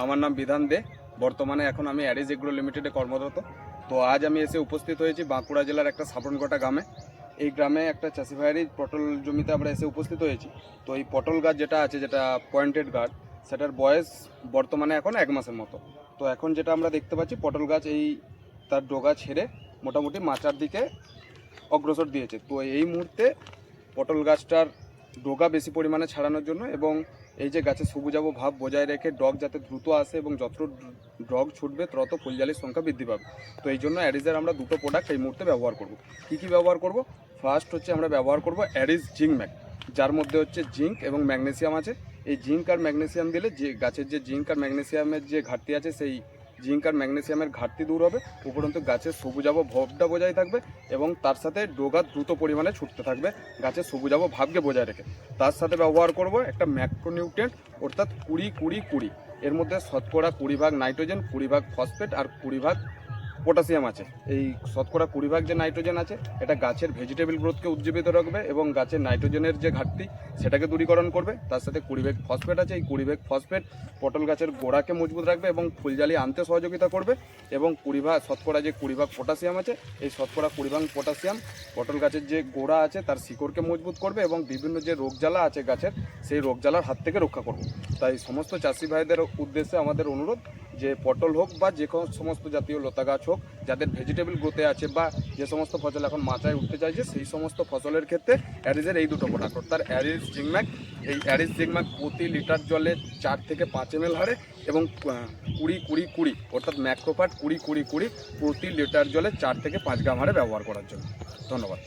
আমার নাম বিধান দে। বর্তমানে এখন আমি অ্যারিজ এগ্রো লিমিটেডে কর্মরত। তো আজ আমি এসে উপস্থিত হয়েছি বাঁকুড়া জেলার একটা সাবরনকোটা গ্রামে। এই গ্রামে একটা চাষি ভাইয়েরই পটল জমিতে আমরা এসে উপস্থিত হয়েছি। তো এই পটল গাছ যেটা আছে, যেটা পয়েন্টেড গাছ, সেটার বয়স বর্তমানে এখন 1 মাসের মতো। তো এখন যেটা আমরা দেখতে পাচ্ছি, পটল গাছ এই তার ডগা ছেড়ে মোটামুটি মাচার দিকে অগ্রসর দিয়েছে। তো এই মুহূর্তে পটল গাছটার ডগা বেশি পরিমাণে ছাড়ানোর জন্য এবং এই যে গাছের সবুজাভ ভাব বজায় রেখে ডগ যাতে দ্রুত আসে এবং যত ডগ ছুটবে তত ফুলজালির সংখ্যা বৃদ্ধি পাবে। তো এই জন্য অ্যারিজের আমরা দুটো প্রোডাক্ট এই মুহূর্তে ব্যবহার করব। কী ব্যবহার করব? ফার্স্ট হচ্ছে আমরা ব্যবহার করব অ্যারিজ জিঙ্ক ম্যাক, যার মধ্যে হচ্ছে জিঙ্ক এবং ম্যাগনেসিয়াম আছে। এই জিঙ্ক আর ম্যাগনেসিয়াম দিলে যে গাছের যে জিঙ্ক আর ম্যাগনেসিয়ামের যে ঘাটতি আছে, সেই জিঙ্ক আর ম্যাগনেসিয়ামের ঘাটতি দূর হবে। উপরন্তু গাছের সবুজাভ ভাবটা বজায় থাকবে এবং তার সাথে ডগা দ্রুত পরিমাণে ছুটতে থাকবে গাছের সবুজাভ ভাবকে বজায় রেখে। তার সাথে ব্যবহার করব একটা ম্যাক্রোনিউট্রিয়েন্ট, অর্থাৎ 20-20-20। এর মধ্যে শতকরা 20 ভাগ নাইট্রোজেন, 20 ভাগ ফসফেট আর 20 ভাগ পটাশিয়াম আছে। এই শতকরা 20 ভাগ যে নাইট্রোজেন আছে, এটা গাছের ভেজিটেবল গ্রোথকে উজ্জীবিত রাখবে এবং গাছের নাইট্রোজেনের যে ঘাটতি সেটাকে দূরীকরণ করবে। তার সাথে 20 ভাগ ফসফেট আছে। এই 20 ভাগ ফসফেট পটল গাছের গোড়াকে মজবুত রাখবে এবং ফুলজালি আনতে সহযোগিতা করবে। এবং 20 ভাগ শতকরা যে 20 ভাগ পটাশিয়াম আছে, এই শতকরা 20 ভাগ পটাশিয়াম পটল গাছের যে গোড়া আছে তার শিকড়কে মজবুত করবে এবং বিভিন্ন যে রোগজ্বালা আছে গাছের, সেই রোগজ্বালার হাত থেকে রক্ষা করবে। তাই সমস্ত চাষি ভাইদের উদ্দেশ্যে আমাদের অনুরোধ যে পটল হোক বা যে কোনো সমস্ত জাতীয় লতা গাছ হোক, যাদের ভেজিটেবল গ্রোথে আছে বা যে সমস্ত ফসল এখন মাচায় উঠতে চাইছে, সেই সমস্ত ফসলের ক্ষেত্রে অ্যারিজের এই দুটো প্রোডাক্ট, অর্থাৎ অ্যারিজ জিঙ্কম্যাক। এই অ্যারিজ জিঙ্কম্যাক প্রতি লিটার জলে 4 থেকে 5 ml হারে এবং 20-20-20 অর্থাৎ ম্যাক্রোপাট 20-20-20 প্রতি লিটার জলে 4 থেকে 5 গ্রাম হারে ব্যবহার করার জন্য। ধন্যবাদ।